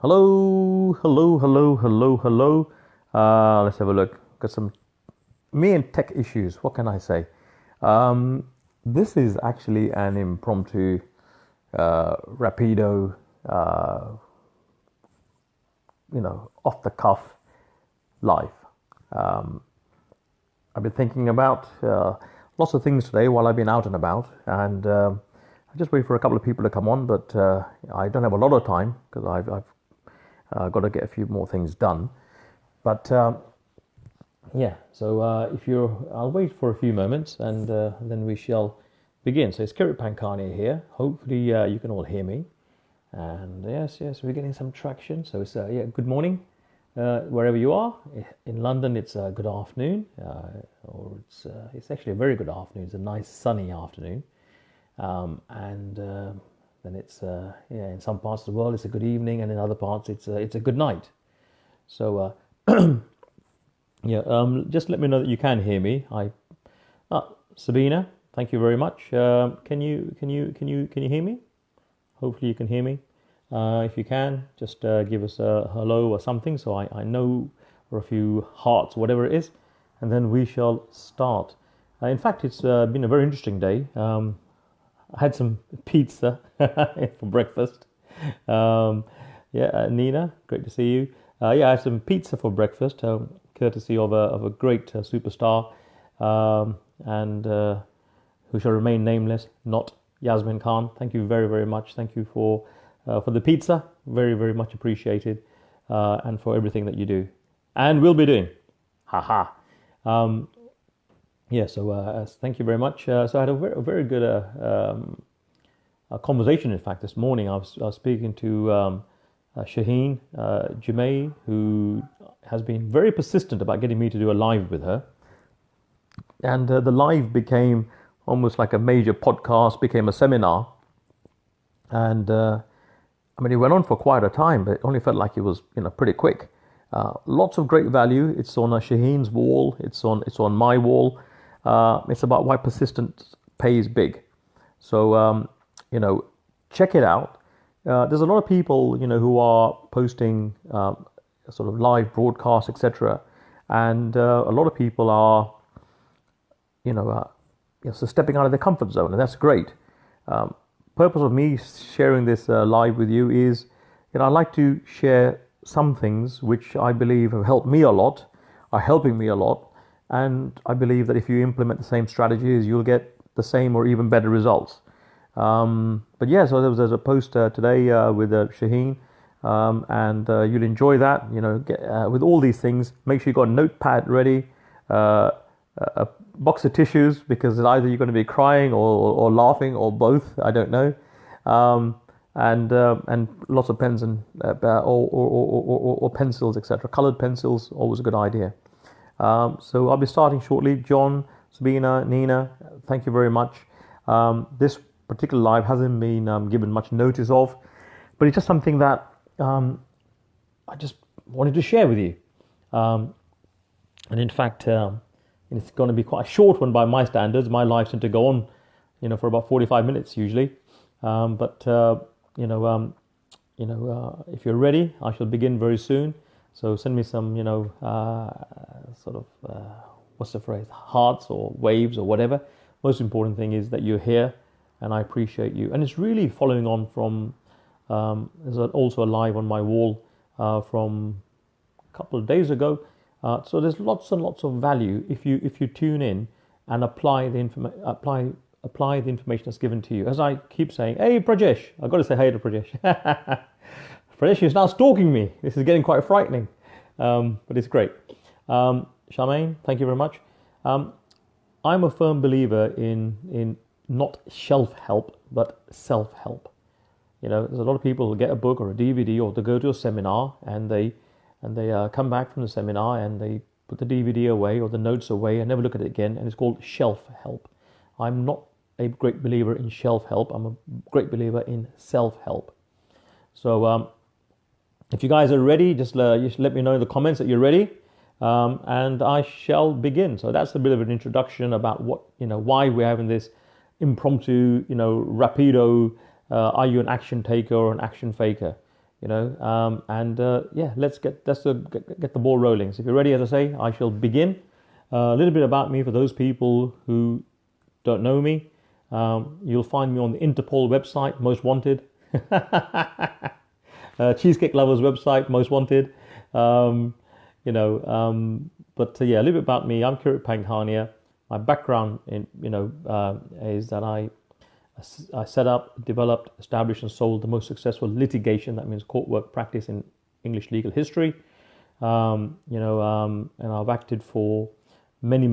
Hello, hello, hello, hello, hello. Let's have a look. Got some me and tech issues. What can I say? This is actually an impromptu, rapido, off the cuff live. Um, I've been thinking about lots of things today while I've been out and about, and I just wait for a couple of people to come on, but I don't have a lot of time because I've got to get a few more things done. But yeah, so if I'll wait for a few moments and then we shall begin. So it's Kirit Pankani here. Hopefully you can all hear me. And yes, we're getting some traction. So it's good morning wherever you are. In London, it's good afternoon, or it's actually a very good afternoon. It's a nice sunny afternoon, and then it's in some parts of the world it's a good evening, and in other parts it's a good night. So just let me know that you can hear me. Sabina, thank you very much. Can you hear me? Hopefully you can hear me. If you can, just give us a hello or something so I know, or a few hearts, whatever it is, and then we shall start. In fact, it's been a very interesting day. I had some pizza for breakfast. Nina, great to see you. I had some pizza for breakfast, courtesy of a great superstar, and who shall remain nameless, not Yasmin Khan. Thank you very, very much. Thank you for the pizza. Very, very much appreciated, and for everything that you do and will be doing. Haha. So thank you very much. So I had a very good a conversation, in fact, this morning. I was speaking to Shaheen Jumae, who has been very persistent about getting me to do a live with her. And the live became almost like a major podcast, became a seminar. And it went on for quite a time, but it only felt like it was pretty quick. Lots of great value. It's on Shaheen's wall. It's on my wall. It's about why persistence pays big. So, check it out. There's a lot of people, who are posting sort of live broadcasts, etc. And a lot of people are, so stepping out of their comfort zone, and that's great. Purpose of me sharing this live with you is, I like to share some things which I believe have helped me a lot, are helping me a lot. And I believe that if you implement the same strategies, you'll get the same or even better results. So there's a post today with Shaheen, and you'll enjoy that. With all these things, make sure you've got a notepad ready, a box of tissues, because either you're going to be crying or laughing or both. I don't know, and lots of pens and or pencils, etc. Colored pencils, always a good idea. So I'll be starting shortly. John, Sabina, Nina, thank you very much. This particular live hasn't been given much notice of, but it's just something that I just wanted to share with you. And in fact, it's going to be quite a short one by my standards. My lives tend to go on, for about 45 minutes usually. If you're ready, I shall begin very soon. So send me some, what's the phrase, hearts or waves or whatever. Most important thing is that you're here, and I appreciate you. And it's really following on from, there's also a live on my wall from a couple of days ago. So there's lots and lots of value if you tune in and apply the information that's given to you. As I keep saying, hey Prajesh, I've got to say hey to Prajesh. Prajesh is now stalking me. This is getting quite frightening, but it's great. Charmaine, thank you very much. I'm a firm believer in not shelf help, but self-help. There's a lot of people who get a book or a DVD or they go to a seminar and they come back from the seminar and they put the DVD away or the notes away and never look at it again, and it's called shelf help. I'm not a great believer in shelf help. I'm a great believer in self-help. So if you guys are ready, just let me know in the comments that you're ready, and I shall begin. So that's a bit of an introduction about why we're having this impromptu, rapido. Are you an action taker or an action faker? Yeah, let's get the ball rolling. So if you're ready, as I say, I shall begin. A little bit about me for those people who don't know me. You'll find me on the Interpol website, Most Wanted. Cheesecake Lovers website, Most Wanted. Um, you know, yeah, a little bit about me. I'm Kirit Panghania. My background is that I set up, developed, established, and sold the most successful litigation, that means court work practice, in English legal history. And I've acted for many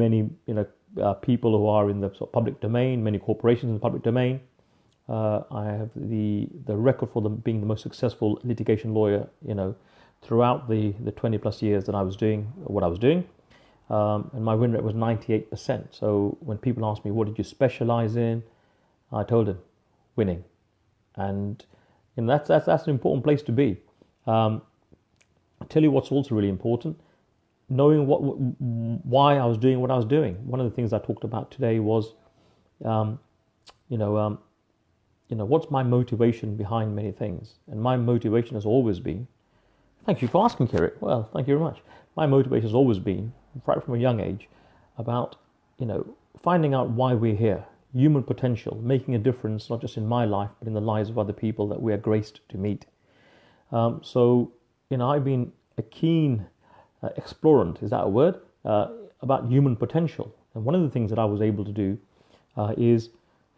people who are in the sort of public domain, many corporations in the public domain. I have the record for them being the most successful litigation lawyer, throughout the 20 plus years that I was doing what I was doing. And my win rate was 98%. So when people ask me, what did you specialize in? I told them, winning. And that's an important place to be. I'll tell you what's also really important, knowing why I was doing what I was doing. One of the things I talked about today was, what's my motivation behind many things? And my motivation has always been, thank you for asking, Kirit. Well, thank you very much. My motivation has always been, right from a young age, about, finding out why we're here, human potential, making a difference, not just in my life, but in the lives of other people that we are graced to meet. I've been a keen explorant, is that a word, about human potential. And one of the things that I was able to do is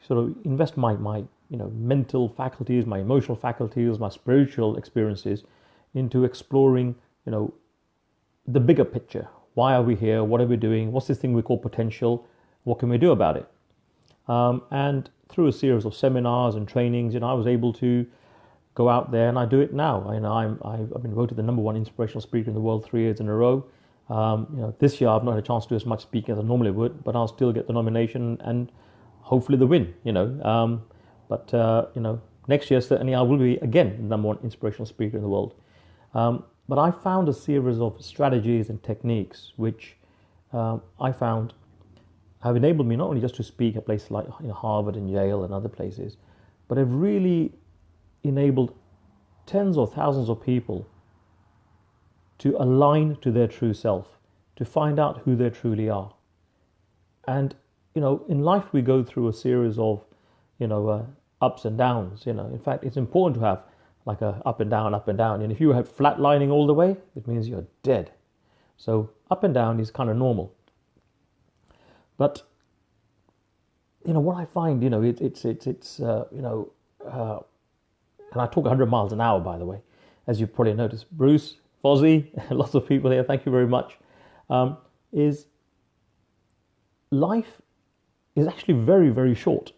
sort of invest my mental faculties, my emotional faculties, my spiritual experiences into exploring, the bigger picture. Why are we here? What are we doing? What's this thing we call potential? What can we do about it? And through a series of seminars and trainings, I was able to go out there, and I do it now. I've been voted the #1 inspirational speaker in the world 3 years in a row. This year I've not had a chance to do as much speaking as I normally would, but I'll still get the nomination and hopefully the win. Next year certainly I will be again the #1 inspirational speaker in the world. But I found a series of strategies and techniques which I found have enabled me not only just to speak at places like Harvard and Yale and other places, but have really enabled tens of thousands of people to align to their true self, to find out who they truly are. And, in life we go through a series of, ups and downs. In fact, it's important to have like a up and down, up and down. And if you have flatlining all the way, it means you're dead. So up and down is kind of normal. But what I find, and I talk 100 miles an hour, by the way, as you've probably noticed. Bruce, Fozzie, lots of people here, thank you very much. Is life is actually very, very short.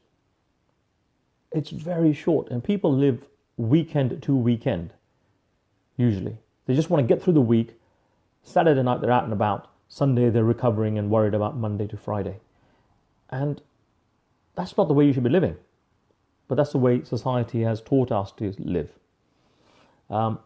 It's very short, and people live weekend to weekend, usually. They just want to get through the week. Saturday night they're out and about. Sunday they're recovering and worried about Monday to Friday. And that's not the way you should be living. But that's the way society has taught us to live. But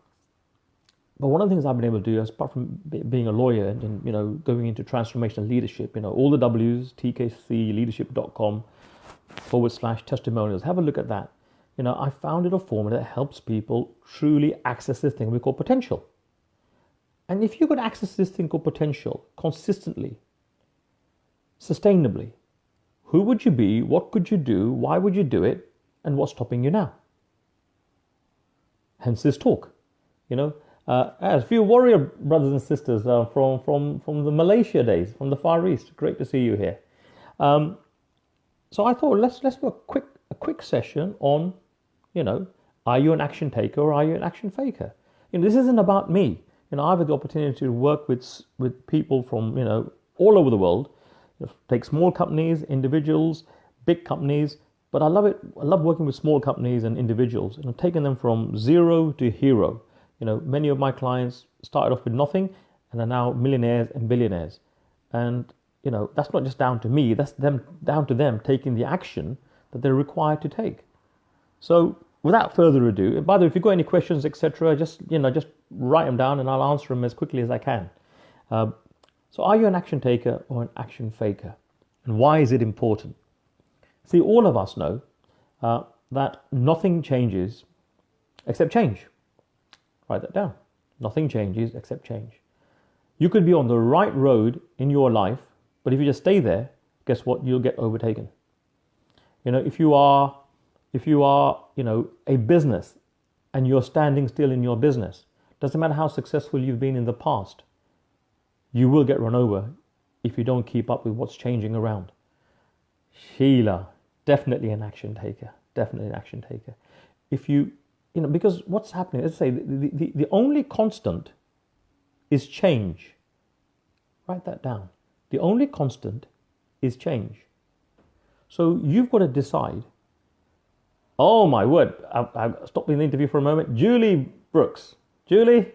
one of the things I've been able to do, apart from being a lawyer and going into transformational leadership, all the W's, tkcleadership.com/testimonials, have a look at that. I found it a formula that helps people truly access this thing we call potential. And if you could access this thing called potential consistently, sustainably, who would you be? What could you do? Why would you do it? And what's stopping you now? Hence this talk. As a few warrior brothers and sisters from the Malaysia days, from the Far East. Great to see you here. So I thought let's do a quick session on, are you an action taker or are you an action faker? This isn't about me. I've had the opportunity to work with people from all over the world. Take small companies, individuals, big companies. But I love it. I love working with small companies and individuals, and I've taken them from zero to hero. Many of my clients started off with nothing and are now millionaires and billionaires. And, that's not just down to me, that's down to them taking the action that they're required to take. So without further ado, and by the way, if you've got any questions, etc., just write them down and I'll answer them as quickly as I can. So are you an action taker or an action faker? And why is it important? See, all of us know that nothing changes except change. Write that down. Nothing changes except change. You could be on the right road in your life, but if you just stay there, guess what? You'll get overtaken. If you are, a business and you're standing still in your business, doesn't matter how successful you've been in the past, you will get run over if you don't keep up with what's changing around. Sheila, definitely an action taker. Definitely an action taker. If because what's happening, let's say the only constant is change. Write that down. The only constant is change. So you've got to decide. Oh my word, I've stopped the interview for a moment. Julie Brooks. Julie,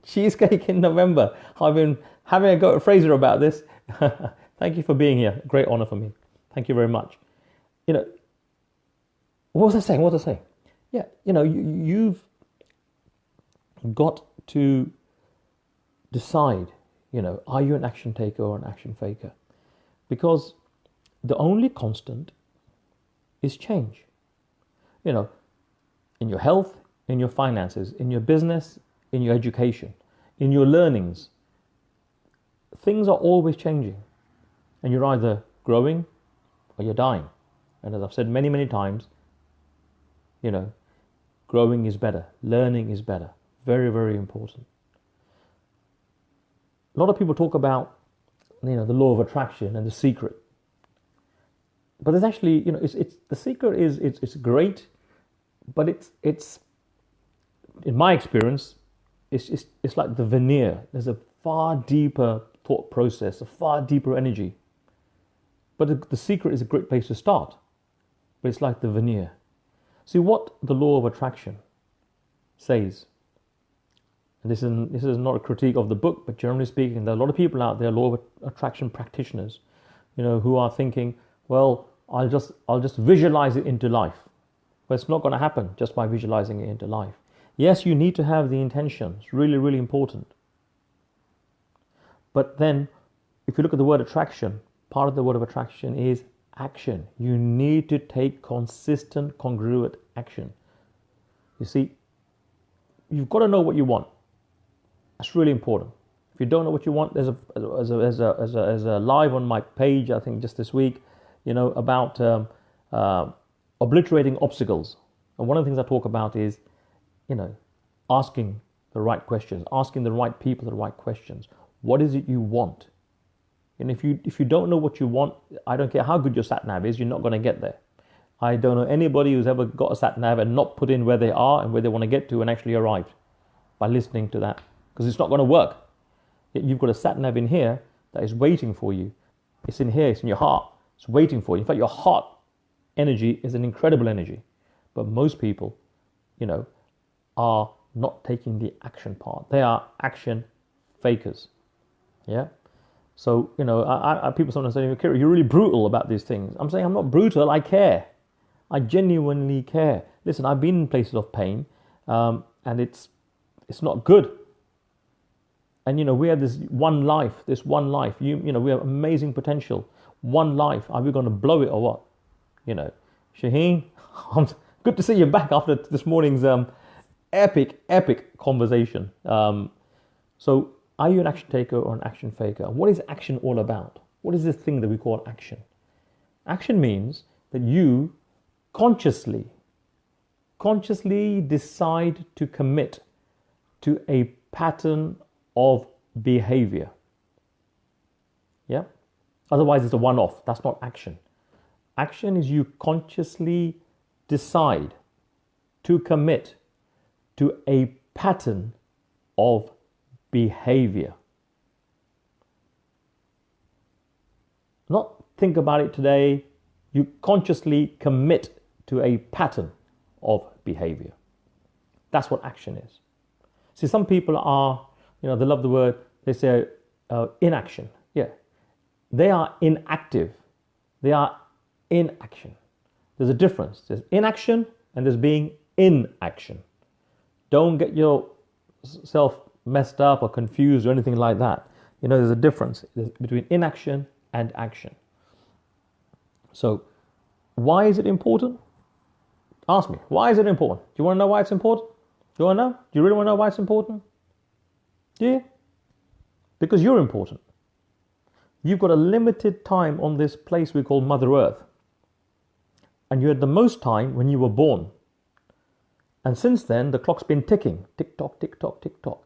cheesecake in November. I've been having a go at Fraser about this. Thank you for being here. Great honor for me. Thank you very much. What was I saying? Yeah, you've got to decide, are you an action taker or an action faker? Because the only constant is change. In your health, in your finances, in your business, in your education, in your learnings, things are always changing. And you're either growing or you're dying. And as I've said many, many times, growing is better. Learning is better. Very, very important. A lot of people talk about, the law of attraction and the secret. But there's actually, it's the secret is it's great, but it's in my experience, it's like the veneer. There's a far deeper thought process, a far deeper energy. But the secret is a great place to start. But it's like the veneer. See what the law of attraction says. And this is not a critique of the book, but generally speaking, there are a lot of people out there, law of attraction practitioners, who are thinking, well, I'll just visualize it into life. But it's not going to happen just by visualizing it into life. Yes, you need to have the intention. It's really, really important. But then, if you look at the word attraction, part of the word of attraction is action. You need to take consistent, congruent action. You see, you've got to know what you want. That's really important. If you don't know what you want, there's a live on my page, I think just this week, about obliterating obstacles. And one of the things I talk about is, asking the right questions, asking the right people the right questions. What is it you want? And if you don't know what you want, I don't care how good your sat nav is, you're not going to get there. I don't know anybody who's ever got a sat nav and not put in where they are and where they want to get to and actually arrived by listening to that, because it's not going to work. You've got a sat nav in here that is waiting for you. It's in here, it's in your heart. It's waiting for you. In fact, your heart energy is an incredible energy. But most people, are not taking the action part. They are action fakers. Yeah? So, people sometimes say, Kira, you're really brutal about these things. I'm saying I'm not brutal, I care. I genuinely care. Listen, I've been in places of pain, and it's not good. And, we have this one life. We have amazing potential. One life. Are we going to blow it or what? Shaheen, good to see you back after this morning's epic conversation. So, are you an action taker or an action faker? What is action all about? What is this thing that we call action? Action means that you consciously decide to commit to a pattern of behavior. Yeah? Otherwise, it's a one-off. That's not action. Action is you consciously decide to commit to a pattern of behavior. Not think about it today. You consciously commit to a pattern of behavior. That's what action is. See, some people are, they love the word, they say inaction. Yeah. They are inactive. They are in action. There's a difference. There's inaction and there's being in action. Don't get yourself messed up or confused or anything like that. There's a difference between inaction and action. So, why is it important? Ask me, why is it important? Do you want to know why it's important? Do you want to know? Do you really want to know why it's important? Do you? Because you're important. You've got a limited time on this place we call Mother Earth. And you had the most time when you were born. And since then, the clock's been ticking. Tick tock, tick tock, tick tock.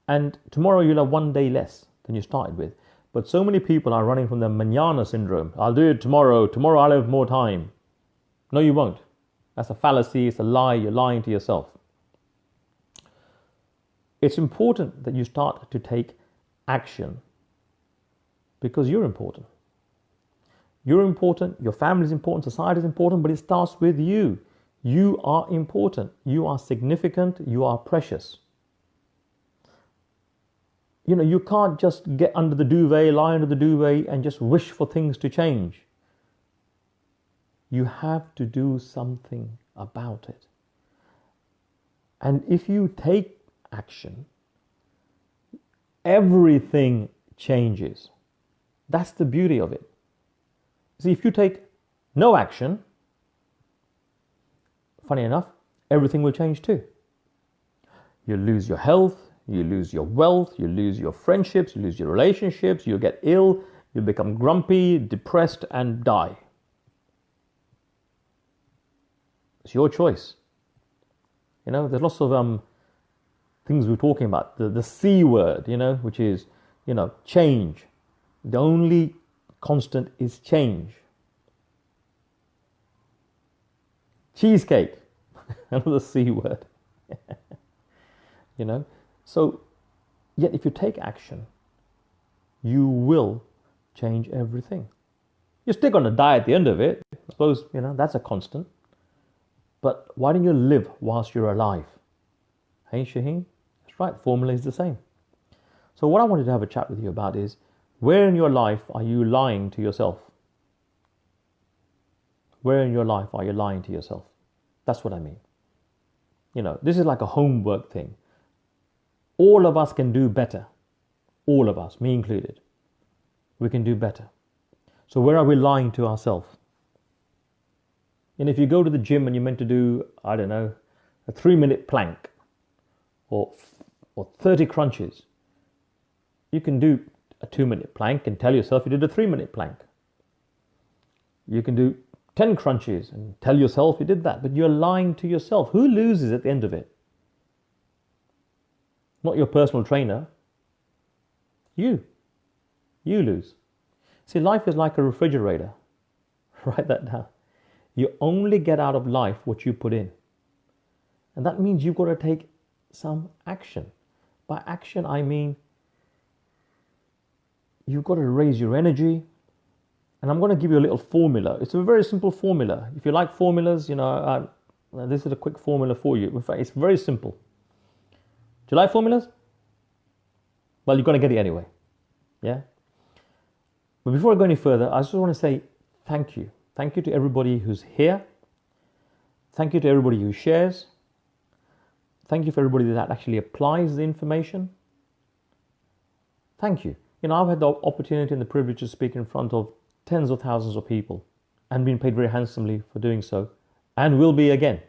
And tomorrow you'll have one day less than you started with. But so many people are running from the manana syndrome. I'll do it tomorrow. Tomorrow I'll have more time. No, you won't. That's a fallacy. It's a lie. You're lying to yourself. It's important that you start to take action because you're important. You're important. Your family is important. Society is important. But it starts with you. You are important. You are significant. You are precious. You know, you can't just get under the duvet, lie under the duvet and just wish for things to change. You have to do something about it. And if you take action, everything changes. That's the beauty of it. See, if you take no action, funny enough, everything will change too. You lose your health, you lose your wealth, you lose your friendships, you lose your relationships, you get ill, you become grumpy, depressed, and die. It's your choice. You know, there's lots of things we're talking about. The C word, you know, which is, you know, change. The only constant is change. Cheesecake, another C word. You know, so yet if you take action, you will change everything. You're still going to die at the end of it. I suppose, you know, that's a constant. But why don't you live whilst you're alive? Hey, Shaheen? That's right, the formula is the same. So what I wanted to have a chat with you about is, where in your life are you lying to yourself? Where in your life are you lying to yourself? That's what I mean. You know, this is like a homework thing. All of us can do better. All of us, me included. We can do better. So where are we lying to ourselves? And if you go to the gym and you're meant to do, I don't know, a 3-minute plank or 30 crunches, you can do a 2-minute plank and tell yourself you did a 3-minute plank. You can do 10 crunches and tell yourself you did that, but you're lying to yourself. Who loses at the end of it? Not your personal trainer. You. You lose. See, life is like a refrigerator. Write that down. You only get out of life what you put in. And that means you've got to take some action. By action, I mean you've got to raise your energy. And I'm going to give you a little formula. It's a very simple formula. If you like formulas, you know, this is a quick formula for you. In fact, it's very simple. Do you like formulas? Well, you're going to get it anyway. Yeah? But before I go any further, I just want to say thank you. Thank you to everybody who's here. Thank you to everybody who shares. Thank you for everybody that actually applies the information. Thank you. You know, I've had the opportunity and the privilege to speak in front of tens of thousands of people and been paid very handsomely for doing so, and will be again.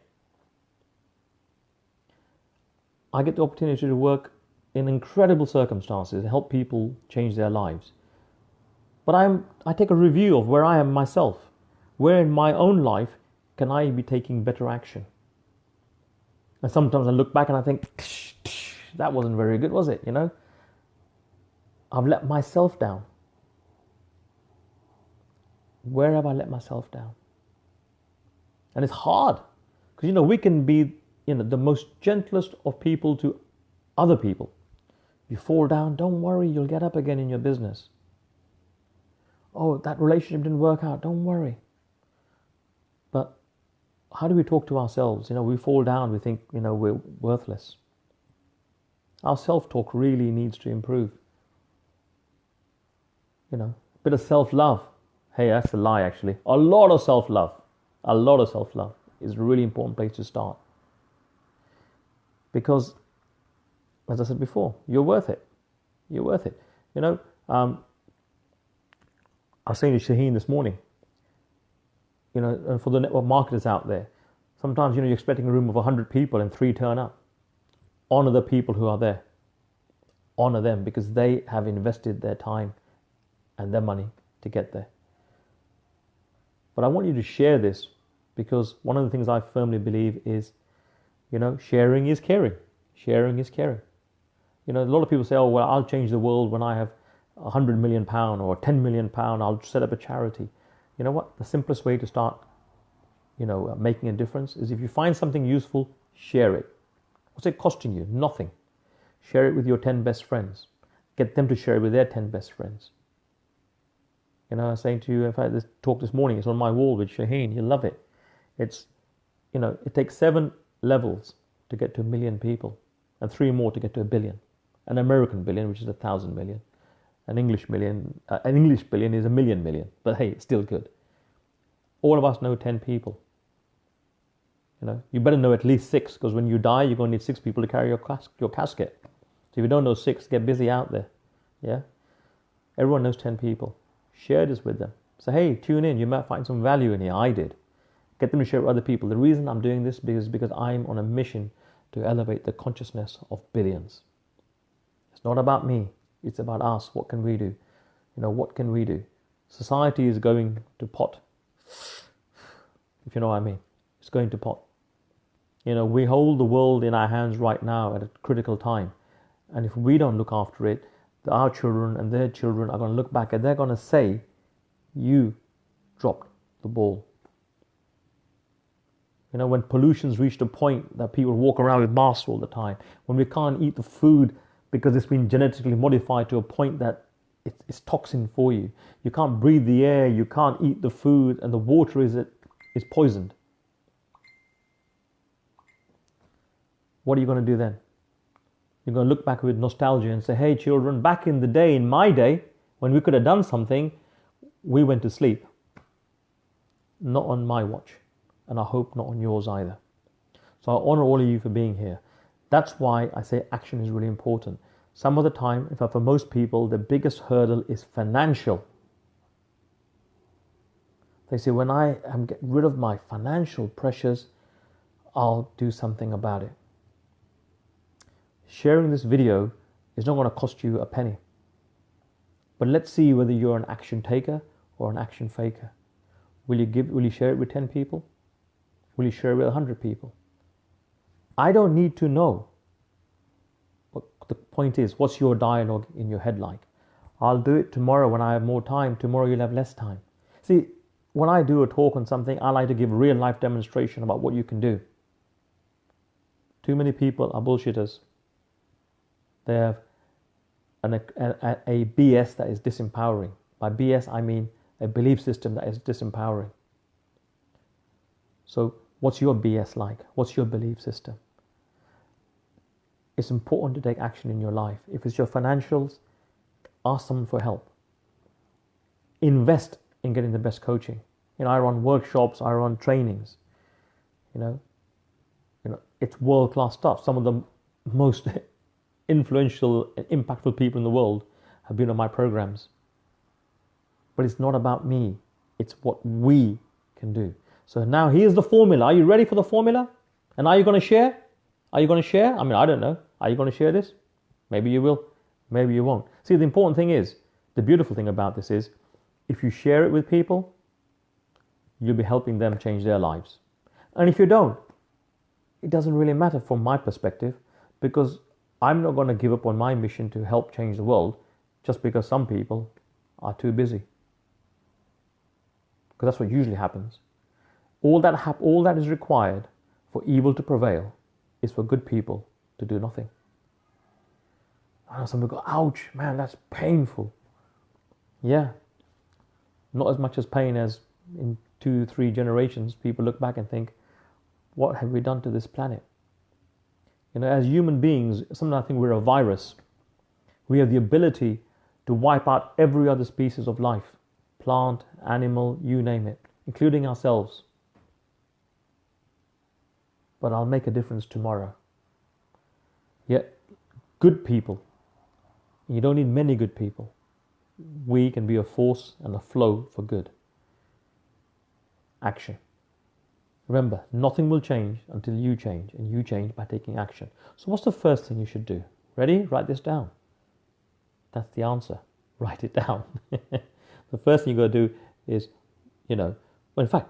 I get the opportunity to work in incredible circumstances and help people change their lives. But I take a review of where I am myself. Where in my own life can I be taking better action? And sometimes I look back and I think, that wasn't very good, was it? You know, I've let myself down. Where have I let myself down? And it's hard because, you know, we can be, you know, the most gentlest of people to other people. You fall down, don't worry, you'll get up again in your business. Oh, that relationship didn't work out, don't worry. But how do we talk to ourselves? You know, we fall down, we think, you know, we're worthless. Our self-talk really needs to improve. You know, a bit of self-love. Hey, that's a lie, actually. A lot of self-love is a really important place to start. Because, as I said before, you're worth it. You're worth it. You know, I was saying to Shaheen this morning, you know, and for the network marketers out there, sometimes, you know, you're expecting a room of 100 people and 3 turn up. honor the people who are there. Honor them because they have invested their time and their money to get there. But I want you to share this because one of the things I firmly believe is, sharing is caring. Sharing is caring. A lot of people say, oh, well, I'll change the world when I have £100 million or £10 million. I'll set up a charity. You know what? The simplest way to start, making a difference is if you find something useful, share it. What's it costing you? Nothing. Share it with your 10 best friends. Get them to share it with their 10 best friends. I was saying to you, in fact, this talk this morning, it's on my wall with Shaheen. You'll love it. It's, it takes 7 levels to get to 1 million people and 3 more to get to 1 billion. An American billion, which is 1,000 million. An English billion is 1 million million. But hey, it's still good. All of us know 10 people. You better know at least 6 because when you die, you're going to need 6 people to carry your casket. So if you don't know 6, get busy out there. Yeah? Everyone knows 10 people. Share this with them. Say, hey, tune in. You might find some value in here. I did. Get them to share with other people. The reason I'm doing this is because I'm on a mission to elevate the consciousness of billions. It's not about me. It's about us. What can we do? What can we do? Society is going to pot. If you know what I mean. It's going to pot. We hold the world in our hands right now at a critical time. And if we don't look after it, our children and their children are going to look back and they're going to say, you dropped the ball. When pollution's reached a point that people walk around with masks all the time, when we can't eat the food because it's been genetically modified to a point that it's toxin for you. You can't breathe the air, you can't eat the food, and the water is poisoned. What are you going to do then? You're going to look back with nostalgia and say, hey children, back in the day, in my day, when we could have done something, we went to sleep. Not on my watch. And I hope not on yours either. So I honor all of you for being here. That's why I say action is really important. Some of the time, in fact for most people, the biggest hurdle is financial. They say, when I am get rid of my financial pressures, I'll do something about it. Sharing this video is not going to cost you a penny. But let's see whether you're an action taker or an action faker. Will you share it with 10 people? Will you share it with 100 people? I don't need to know. But the point is, what's your dialogue in your head like? I'll do it tomorrow when I have more time. Tomorrow you'll have less time. See, when I do a talk on something, I like to give real life demonstration about what you can do. Too many people are bullshitters. They have a BS that is disempowering. By BS, I mean a belief system that is disempowering. So what's your BS like? What's your belief system? It's important to take action in your life. If it's your financials, ask someone for help. Invest in getting the best coaching. I run workshops, I run trainings. It's world-class stuff. Some of the most influential and impactful people in the world have been on my programs. But it's not about me. It's what we can do. So now here's the formula. Are you ready for the formula? And are you going to share? Are you going to share? I mean, I don't know. Are you going to share this? Maybe you will. Maybe you won't. See, the important thing is, the beautiful thing about this is, if you share it with people, you'll be helping them change their lives. And if you don't, it doesn't really matter from my perspective, because I'm not going to give up on my mission to help change the world just because some people are too busy. Because that's what usually happens. All that is required for evil to prevail is for good people to do nothing. And some people go, ouch, man, that's painful. Yeah. Not as much as pain as in 2-3 generations, people look back and think, what have we done to this planet? As human beings, sometimes I think we're a virus. We have the ability to wipe out every other species of life. Plant, animal, you name it, including ourselves. But I'll make a difference tomorrow. Yet, good people, you don't need many good people. We can be a force and a flow for good. Action. Remember, nothing will change until you change, and you change by taking action. So what's the first thing you should do? Ready? Write this down. That's the answer. Write it down. The first thing you got to do is, well, in fact,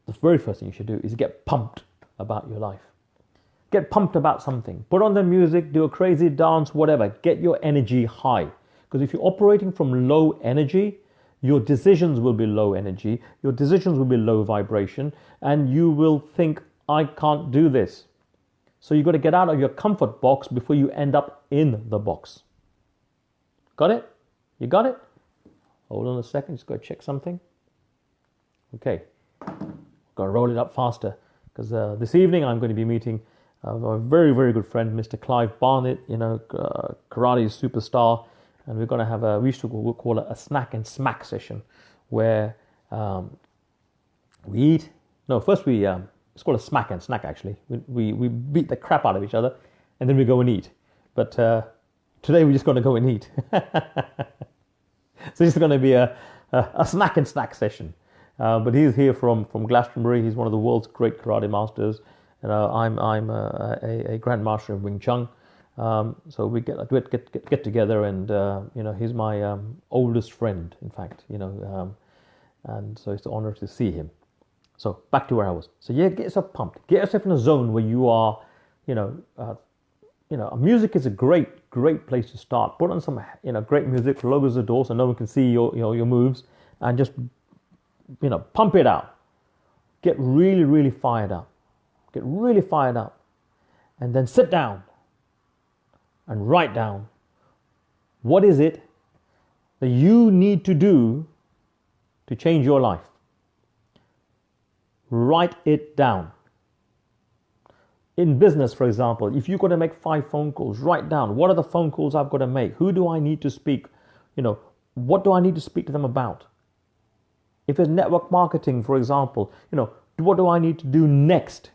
the very first thing you should do is get pumped about your life. Get pumped about something. Put on the music, do a crazy dance, whatever. Get your energy high. Because if you're operating from low energy, your decisions will be low energy, your decisions will be low vibration, and you will think, I can't do this. So you've got to get out of your comfort box before you end up in the box. Got it? You got it? Hold on a second, just go check something. Okay, got to roll it up faster, because this evening I'm going to be meeting a very, very good friend, Mr. Clive Barnett, karate superstar, and we're going to have we used to call it a snack and smack session, where we eat. No, first it's called a smack and snack actually. We beat the crap out of each other, and then we go and eat. But today we're just going to go and eat. So it's going to be a snack and snack session. But he's here from Glastonbury. He's one of the world's great karate masters. I'm a grandmaster in Wing Chun. So we get together, and he's my oldest friend, in fact. And so it's an honor to see him. So back to where I was. So yeah, get yourself pumped. Get yourself in a zone where you are, music is a great place to start. Put on some, great music, lowers the door so no one can see your moves, and just, pump it out. Get really, really fired up. Get really fired up. And then sit down and write down what is it that you need to do to change your life. Write it down. In business, for example, if you've got to make 5 phone calls, write down, what are the phone calls I've got to make? Who do I need to speak? What do I need to speak to them about? If it's network marketing, for example, what do I need to do next?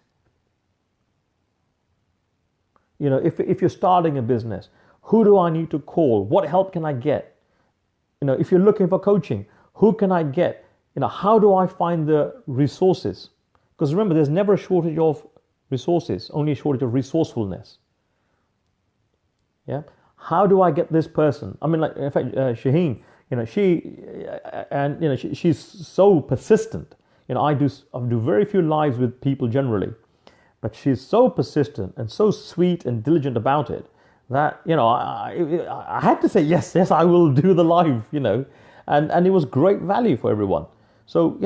If you're starting a business, who do I need to call? What help can I get? If you're looking for coaching, who can I get? How do I find the resources? Because remember, there's never a shortage of resources, only a shortage of resourcefulness. Yeah. How do I get this person? I mean, like, in fact, Shaheen, she's so persistent. I do very few lives with people generally, but she's so persistent and so sweet and diligent about it that, I had to say, yes, I will do the live, and it was great value for everyone. So,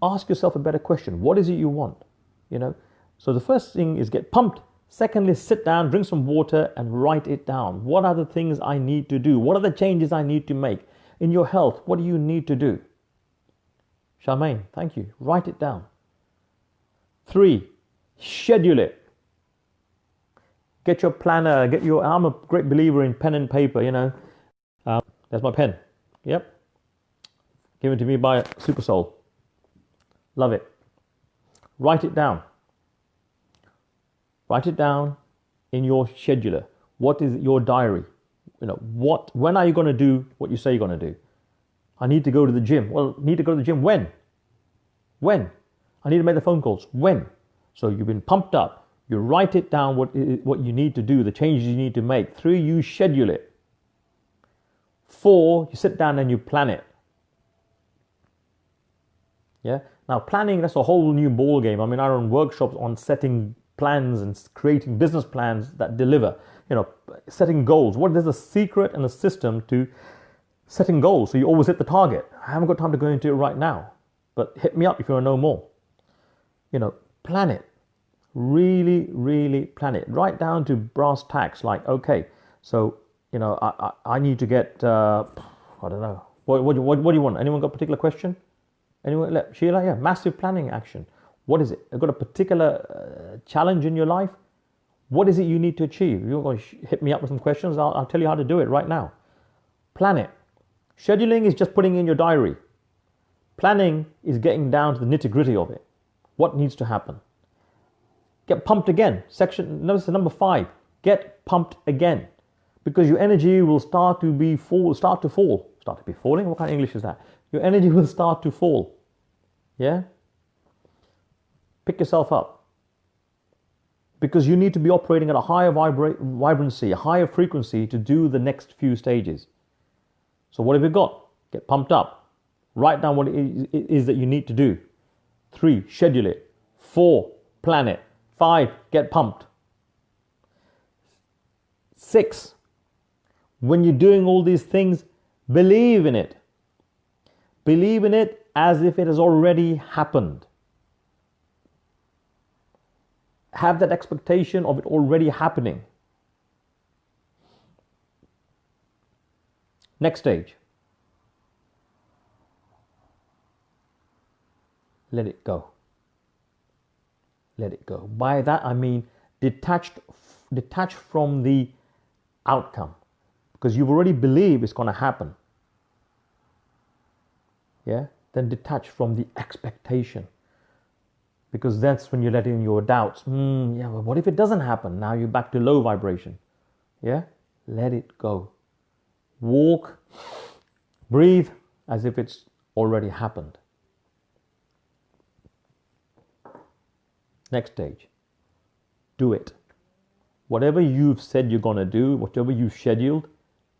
ask yourself a better question. What is it you want? So the first thing is get pumped. Secondly, sit down, drink some water, and write it down. What are the things I need to do? What are the changes I need to make? In your health, what do you need to do? Charmaine, thank you. Write it down. 3, schedule it. Get your planner, I'm a great believer in pen and paper, That's my pen. Yep. Given to me by Super Soul. Love it. Write it down. Write it down in your scheduler. What is your diary? When are you going to do what you say you're going to do? I need to go to the gym. Well, need to go to the gym when? When? I need to make the phone calls. When? So you've been pumped up. You write it down what you need to do, the changes you need to make. 3, you schedule it. 4, you sit down and you plan it. Yeah. Now planning, that's a whole new ball game. I mean, I run workshops on setting plans and creating business plans that deliver, setting goals. What is the secret and the system to setting goals so you always hit the target? I haven't got time to go into it right now, but hit me up if you want to know more. Plan it. Really, really plan it. Right down to brass tacks, like, okay, so, I need to get, I don't know. What do you want? Anyone got a particular question? Anyone? Sheila, yeah, massive planning action. What is it? You've got a particular challenge in your life? What is it you need to achieve? You're going to hit me up with some questions. I'll tell you how to do it right now. Plan it. Scheduling is just putting in your diary. Planning is getting down to the nitty-gritty of it. What needs to happen? Get pumped again. Notice the number 5. Get pumped again. Because your energy will start to fall. Start to be falling? What kind of English is that? Your energy will start to fall. Yeah? Pick yourself up. Because you need to be operating at a higher vibrancy, a higher frequency to do the next few stages. So what have you got? Get pumped up. Write down what it is that you need to do. 3, schedule it. 4, plan it. 5, get pumped. 6, when you're doing all these things, believe in it. Believe in it as if it has already happened. Have that expectation of it already happening. Next stage. Let it go. Let it go. By that I mean detach from the outcome, because you've already believed it's going to happen. Yeah? Then detach from the expectation, because that's when you're letting your doubts. Yeah, but what if it doesn't happen? Now you're back to low vibration. Yeah? Let it go. Walk, breathe as if it's already happened. Next stage. Do it. Whatever you've said you're going to do, whatever you've scheduled,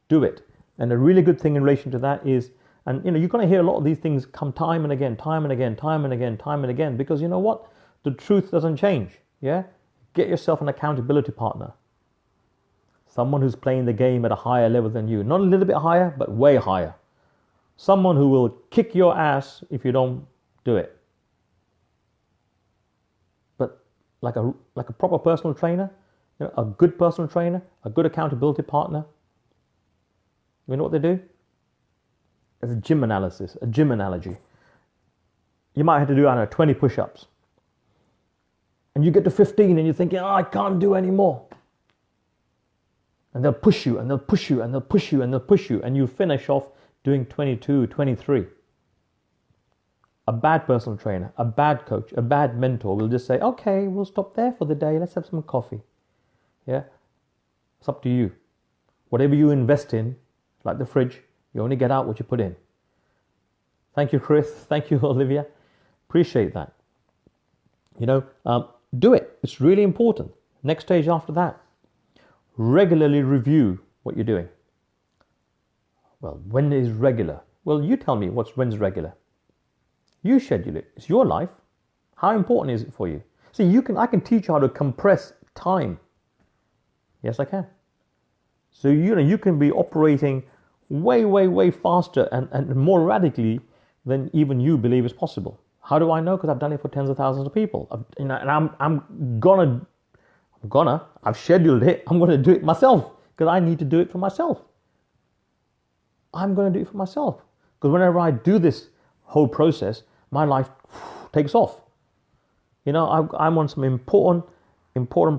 do it. And a really good thing in relation to that is, and you're going to hear a lot of these things come time and again, time and again, time and again, time and again, because you know what? The truth doesn't change. Yeah? Get yourself an accountability partner. Someone who's playing the game at a higher level than you. Not a little bit higher, but way higher. Someone who will kick your ass if you don't do it. But like a proper personal trainer, a good personal trainer, a good accountability partner, you know what they do? It's a gym analysis, a gym analogy. You might have to do, 20 push-ups. And you get to 15 and you're thinking, I can't do any more. And they'll push you and they'll push you and they'll push you and they'll push you, and you finish off doing 22, 23. A bad personal trainer, a bad coach, a bad mentor will just say, okay, we'll stop there for the day. Let's have some coffee. Yeah? It's up to you. Whatever you invest in, like the fridge, you only get out what you put in. Thank you, Chris. Thank you, Olivia. Appreciate that. Do it. It's really important. Next stage after that. Regularly review what you're doing. Well, when is regular? Well, you tell me when's regular. You schedule it. It's your life. How important is it for you? See, I can teach you how to compress time. Yes, I can. So, you can be operating way, way, way faster and more radically than even you believe is possible. How do I know? Because I've done it for tens of thousands of people. I've scheduled it. I'm going to do it myself because I need to do it for myself. I'm going to do it for myself because whenever I do this whole process, my life takes off. I'm on some important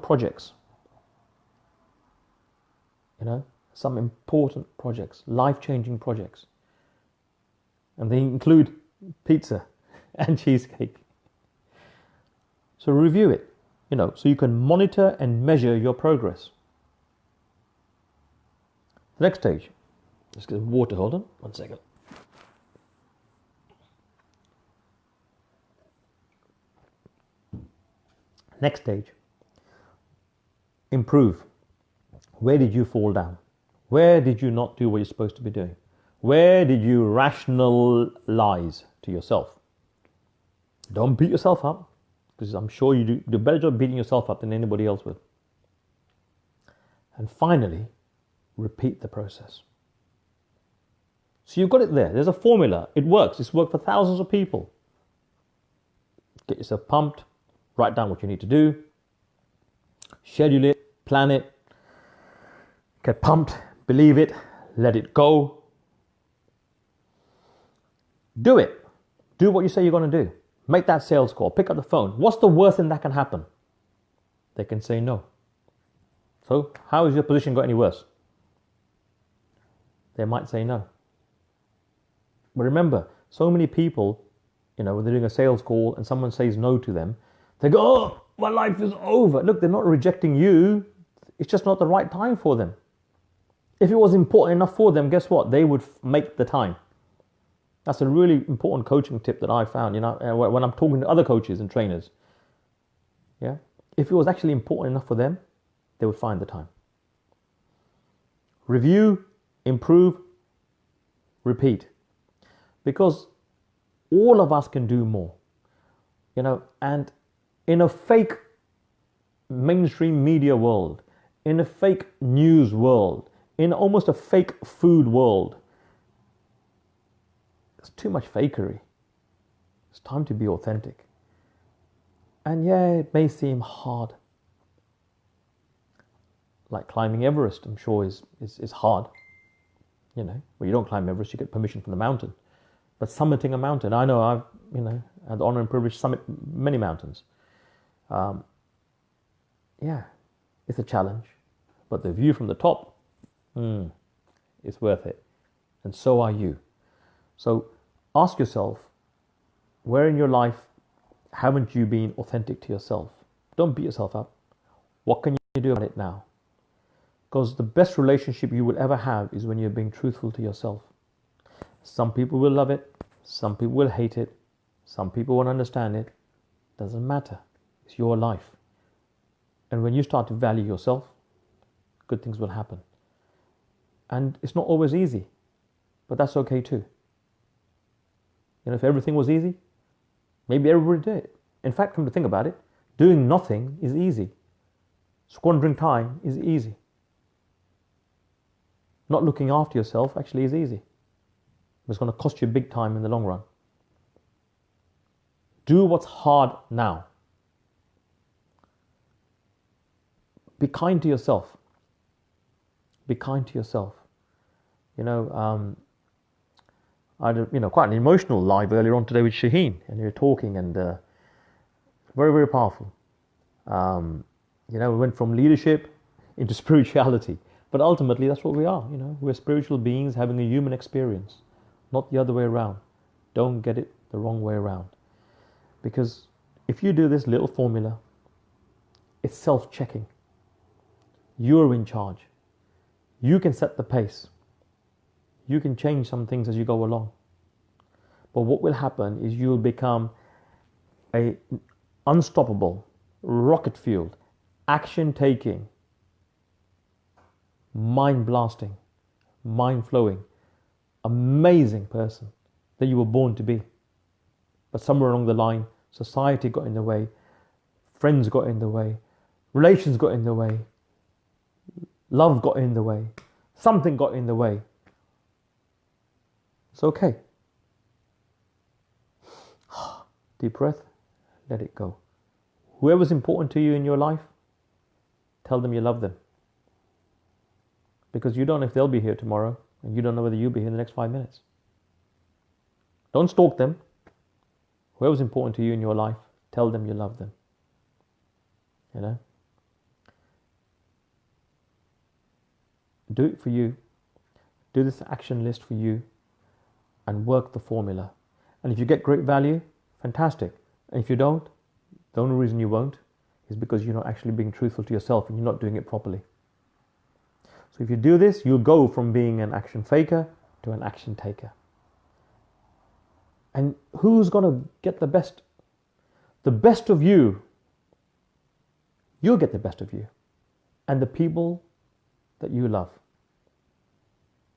projects. Some important projects, life-changing projects. And they include pizza and cheesecake. So review it, so you can monitor and measure your progress. The next stage. Let's get some water, hold on, 1 second. Next stage. Improve. Where did you fall down? Where did you not do what you're supposed to be doing? Where did you rationalize to yourself? Don't beat yourself up, because I'm sure you do a better job beating yourself up than anybody else would. And finally, repeat the process. So you've got it there. There's a formula. It works. It's worked for thousands of people. Get yourself pumped. Write down what you need to do. Schedule it. Plan it. Get pumped. Believe it. Let it go. Do it. Do what you say you're going to do. Make that sales call. Pick up the phone. What's the worst thing that can happen? They can say no. So how has your position got any worse? They might say no. But remember, so many people, when they're doing a sales call and someone says no to them, they go, oh, my life is over. Look, they're not rejecting you. It's just not the right time for them. If it was important enough for them, guess what? They would make the time. That's a really important coaching tip that I found, when I'm talking to other coaches and trainers. Yeah. If it was actually important enough for them, they would find the time. Review, improve, repeat. Because all of us can do more. And in a fake mainstream media world, in a fake news world, in almost a fake food world, there's too much fakery. It's time to be authentic. And yeah, it may seem hard. Like climbing Everest, I'm sure is hard. Well, you don't climb Everest, you get permission from the mountain. But summiting a mountain, I know I've had the honor and privilege to summit many mountains. Yeah, it's a challenge. But the view from the top, it's worth it. And so are you. So ask yourself, where in your life haven't you been authentic to yourself? Don't beat yourself up. What can you do about it now? Because the best relationship you will ever have is when you're being truthful to yourself. Some people will love it. Some people will hate it. Some people won't understand it. Doesn't matter. It's your life. And when you start to value yourself, good things will happen. And it's not always easy, but that's okay too. If everything was easy, maybe everybody did it. In fact, come to think about it, doing nothing is easy. Squandering time is easy. Not looking after yourself actually is easy. It's going to cost you big time in the long run. Do what's hard now. Be kind to yourself. Be kind to yourself. I had quite an emotional live earlier on today with Shaheen, and we were talking, and very, very powerful. We went from leadership into spirituality, but ultimately that's what we are. We're spiritual beings having a human experience, not the other way around. Don't get it the wrong way around, because if you do this little formula, it's self-checking. You're in charge. You can set the pace. You can change some things as you go along. But what will happen is you'll become a unstoppable, rocket-fueled, action-taking, mind-blasting, mind-flowing, amazing person that you were born to be. But somewhere along the line, society got in the way, friends got in the way, relations got in the way, love got in the way, something got in the way. It's okay. Deep breath, let it go. Whoever's important to you in your life, tell them you love them. Because you don't know if they'll be here tomorrow, and you don't know whether you'll be here in the next 5 minutes. Don't stalk them. Whoever's important to you in your life, tell them you love them. Do it for you. Do this action list for you and work the formula. And if you get great value, fantastic. And if you don't, the only reason you won't is because you're not actually being truthful to yourself and you're not doing it properly. So if you do this, you'll go from being an action faker to an action taker. And who's going to get the best? The best of you. You'll get the best of you. And the people that you love.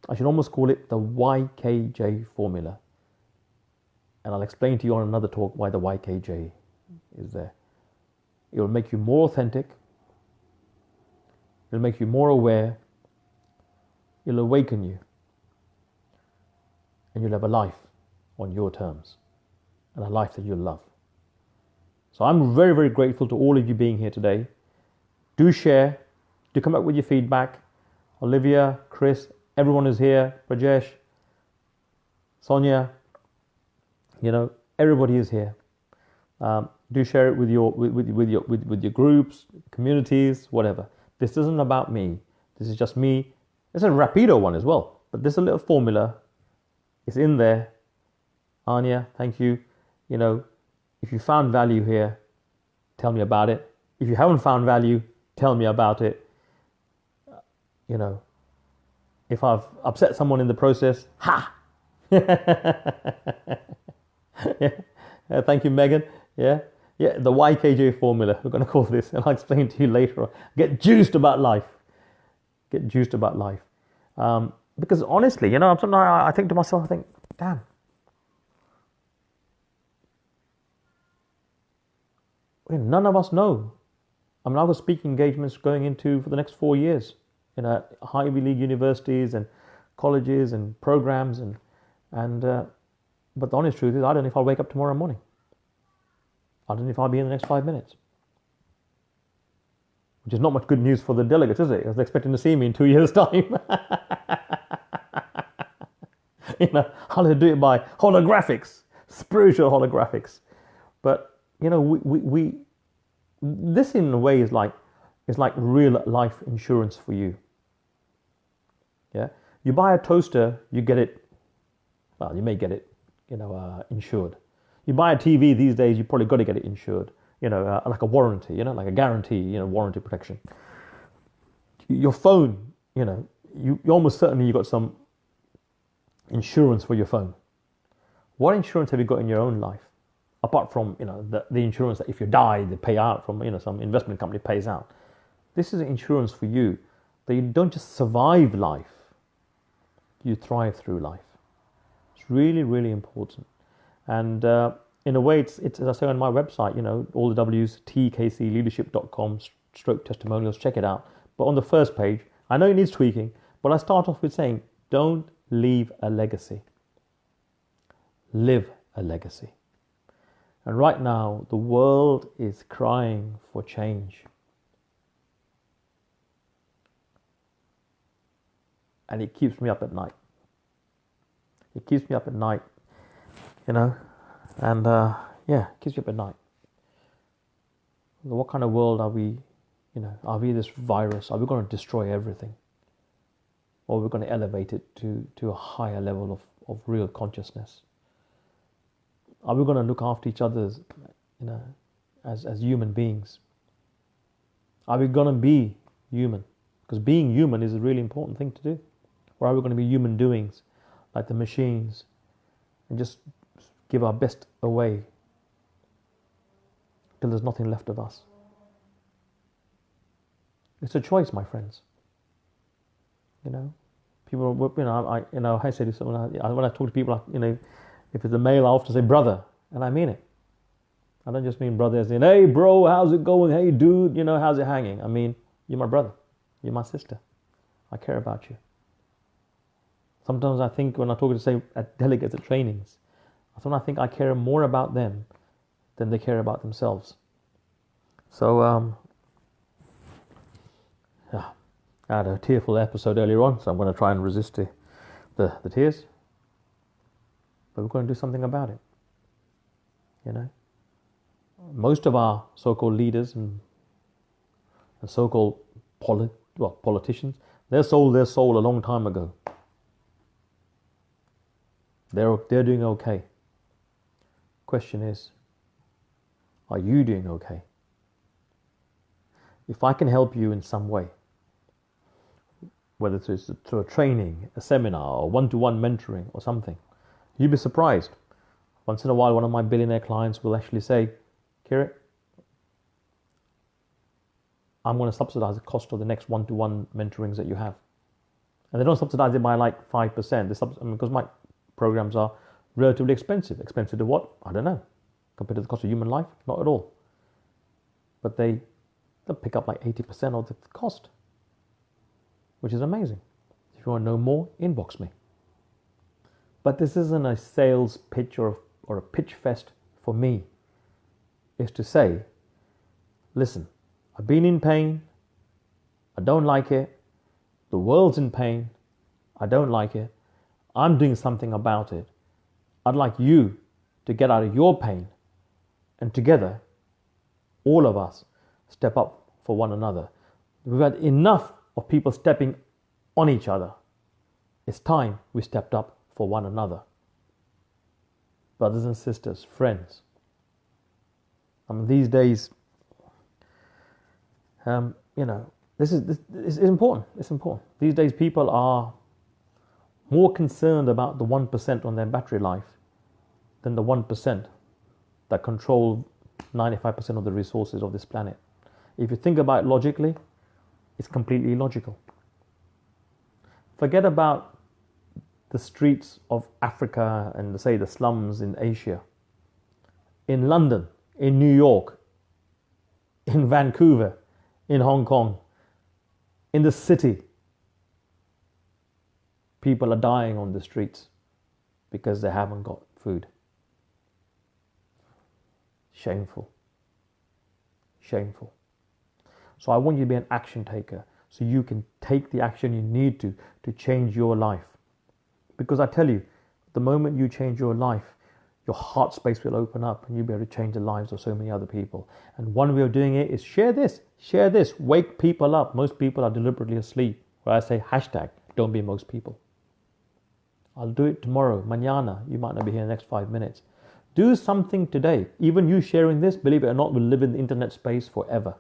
I should almost call it the YKJ formula. And I'll explain to you on another talk why the YKJ is there. It will make you more authentic. It'll make you more aware. It'll awaken you. And you'll have a life on your terms. And a life that you'll love. So I'm very, very grateful to all of you being here today. Do share. Do come up with your feedback. Olivia, Chris, everyone is here. Rajesh, Sonia, everybody is here. Do share it with your groups, communities, whatever. This isn't about me. This is just me. It's a Rapido one as well, but there's a little formula. It's in there. Anya, thank you. If you found value here, tell me about it. If you haven't found value, tell me about it. If I've upset someone in the process, ha! Yeah. Thank you, Megan. Yeah. Yeah, the YKJ formula, we're going to call this, and I'll explain to you later on. Get juiced about life. Get juiced about life. Because honestly, sometimes I think to myself, damn, none of us know. I mean, I've got speaking engagements going into for the next 4 years in Ivy League universities and colleges and programs, but the honest truth is, I don't know if I'll wake up tomorrow morning. I don't know if I'll be in the next 5 minutes. Which is not much good news for the delegates, is it? Because they're expecting to see me in 2 years' time. I'll do it by holographics, spiritual holographics. But, we this in a way is like real life insurance for you. Yeah? You buy a toaster, you get it, well, you may get it, insured. You buy a TV these days, you probably got to get it insured. Like a warranty, like a guarantee, warranty protection. Your phone, you almost certainly you got some insurance for your phone. What insurance have you got in your own life? Apart from, the insurance that if you die, they pay out from, some investment company pays out. This is insurance for you, that you don't just survive life, you thrive through life. It's really, really important. And in a way, it's as I say on my website, all the W's, tkcleadership.com/testimonials, check it out. But on the first page, I know it needs tweaking, but I start off with saying, don't leave a legacy. Live a legacy. And right now, the world is crying for change. And it keeps me up at night. It keeps me up at night, and it keeps me up at night. What kind of world are we, are we this virus? Are we going to destroy everything? Or are we going to elevate it to a higher level of real consciousness? Are we going to look after each other, as human beings? Are we going to be human? Because being human is a really important thing to do. Or are we going to be human doings, like the machines, and just give our best away till there's nothing left of us? It's a choice, my friends. People, I say this when I talk to people, if it's a male, I often say brother, and I mean it. I don't just mean brother as in, hey bro, how's it going? Hey dude, how's it hanging? I mean, you're my brother, you're my sister. I care about you. Sometimes I think when I talk to, say, at delegates at trainings, sometimes I think I care more about them than they care about themselves. So, I had a tearful episode earlier on, so I'm going to try and resist the tears. But we're going to do something about it. Most of our so-called leaders and so-called politicians, they sold their soul a long time ago. They're doing okay. Question is, are you doing okay? If I can help you in some way, whether it's through a training, a seminar, or one-to-one mentoring or something, you'd be surprised. Once in a while, one of my billionaire clients will actually say, Kirit, I'm going to subsidize the cost of the next one-to-one mentorings that you have. And they don't subsidize it by like 5%. Because my programs are relatively expensive. Expensive to what? I don't know. Compared to the cost of human life? Not at all. But they'll pick up like 80% of the cost, which is amazing. If you want to know more, inbox me. But this isn't a sales pitch or a pitch fest for me. It's to say, listen, I've been in pain. I don't like it. The world's in pain. I don't like it. I'm doing something about it. I'd like you to get out of your pain, and together, all of us step up for one another. We've had enough of people stepping on each other. It's time we stepped up for one another. Brothers and sisters, friends. These days, this is important. It's important. These days, people are more concerned about the 1% on their battery life than the 1% that control 95% of the resources of this planet. If you think about it logically, it's completely illogical. Forget about the streets of Africa and, say, the slums in Asia. In London, in New York, in Vancouver, in Hong Kong, in the city, people are dying on the streets because they haven't got food. Shameful. Shameful. So I want you to be an action taker so you can take the action you need to change your life. Because I tell you, the moment you change your life, your heart space will open up and you'll be able to change the lives of so many other people. And one way of doing it is share this, wake people up. Most people are deliberately asleep. Where I say hashtag, don't be most people. I'll do it tomorrow, mañana. You might not be here in the next 5 minutes. Do something today. Even you sharing this, believe it or not, will live in the internet space forever.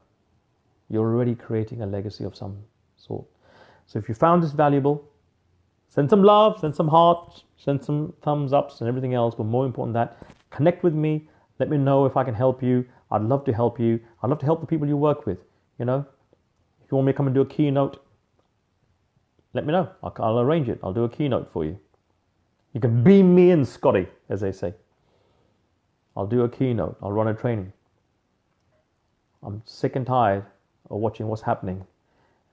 You're already creating a legacy of some sort. So if you found this valuable, send some love, send some hearts, send some thumbs ups and everything else. But more important than that, connect with me. Let me know if I can help you. I'd love to help you. I'd love to help the people you work with. You know, if you want me to come and do a keynote, let me know. I'll arrange it. I'll do a keynote for you. You can beam me in, Scotty, as they say. I'll do a keynote. I'll run a training. I'm sick and tired of watching what's happening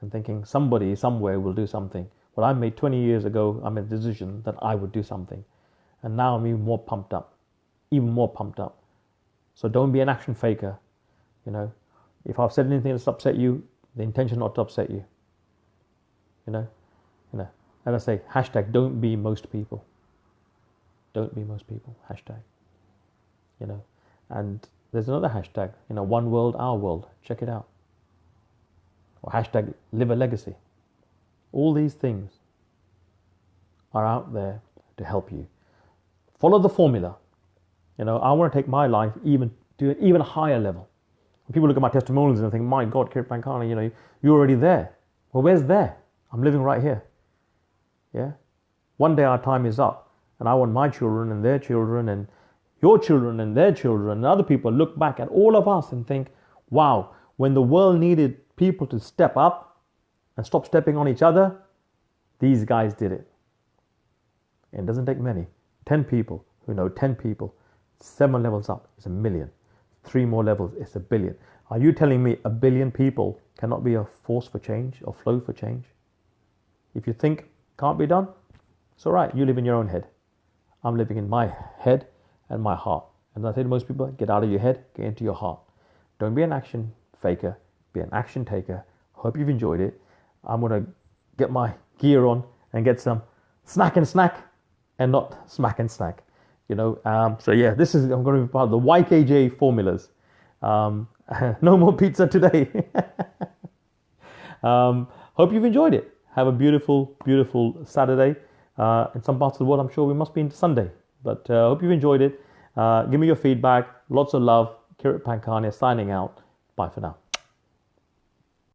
and thinking somebody somewhere will do something. Well, I made 20 years ago, I made a decision that I would do something. And now I'm even more pumped up. Even more pumped up. So don't be an action faker. You know, if I've said anything that's upset you, the intention not to upset you. You know, and I say, hashtag don't be most people. Don't be most people, hashtag. You know, and there's another hashtag, one world, our world. Check it out. Or hashtag live a legacy. All these things are out there to help you. Follow the formula. I want to take my life even to an even higher level. When people look at my testimonials and think, my God, Kirit Pankani, you're already there. Well, where's there? I'm living right here. Yeah. One day our time is up, and I want my children and their children and your children and their children and other people look back at all of us and think, wow, when the world needed people to step up and stop stepping on each other, these guys did it. And it doesn't take many. 10 people who know 10 people. 7 levels up is 1 million. 3 more levels is 1 billion. Are you telling me 1 billion people cannot be a force for change or flow for change? If you think can't be done, it's all right. You live in your own head. I'm living in my head and my heart. And I say to most people, get out of your head, get into your heart. Don't be an action faker, be an action taker. Hope you've enjoyed it. I'm going to get my gear on and get some snack and not smack and snack. So yeah, I'm going to be part of the YKJ formulas. No more pizza today. Hope you've enjoyed it. Have a beautiful, beautiful Saturday. In some parts of the world, I'm sure we must be into Sunday. But hope you've enjoyed it. Give me your feedback. Lots of love. Kirit Pankania signing out. Bye for now.